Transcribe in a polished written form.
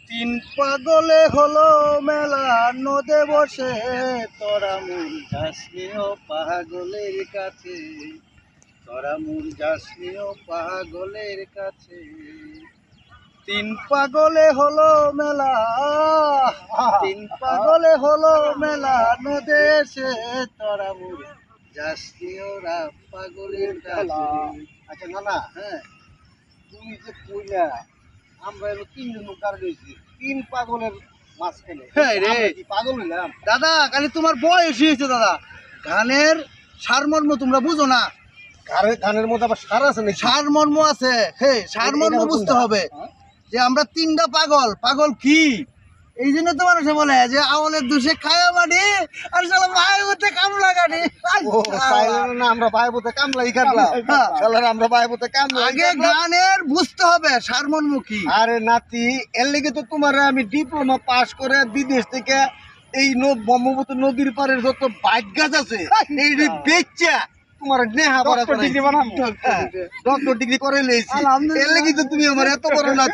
তিন পাগলে হলো মেলা নদে বসে, তোরা মূল যাসনিও পাগলের কাছে, তোরা মূল যাসনিও পাগলের কাছে। তিন পাগলে হলো মেলা, তিন পাগলে হলো মেলা নদে এসে, তোরা মূল যাসনিও পাগলের কাছে। আচ্ছা নানা, হ্যাঁ, তুমি যে কইলা আমরা এলো তিনজন কার রয়েছি, তিন পাগলের মাঝখানে হ্যাঁ রে। আমরা কি পাগল হইলাম? দাদা খালি তোমার বয়স হয়েছে দাদা, গানের সারমর্ম তোমরা বুঝো না। গানের মধ্যে আবার সার আছে নাকি? সারমর্ম আছে, হে সারমর্ম বুঝতে হবে যে আমরা তিনটা পাগল। পাগল কি এই জন্য তো মানুষে বলে যে আওয়ালের দুষে খায়া মাটি আর শালা মায়ের মধ্যে কামলা কাটি। ও তাই না, আমরা বাইবতে কামলাই কাটলাম। হ্যাঁ। শালারা আমরা বাইবতে কামলাই আগে কাটলাম। গানের বুঝতে হবে সারমর্ম কি। আরে নাতি, এর লেগে তো তোমার আমি ডিপ্লোমা পাস করে বিদেশ থেকে এই ব্রহ্মপুত্র নদীর পাড়ের যত বাইক গাছ আছে এই বেচা তোমার নেহা ডক্টর ডিগ্রি বানাবো। ডক্টর ডিগ্রি করে লেছি। এর লেগে তো তুমি আমার এত বড় না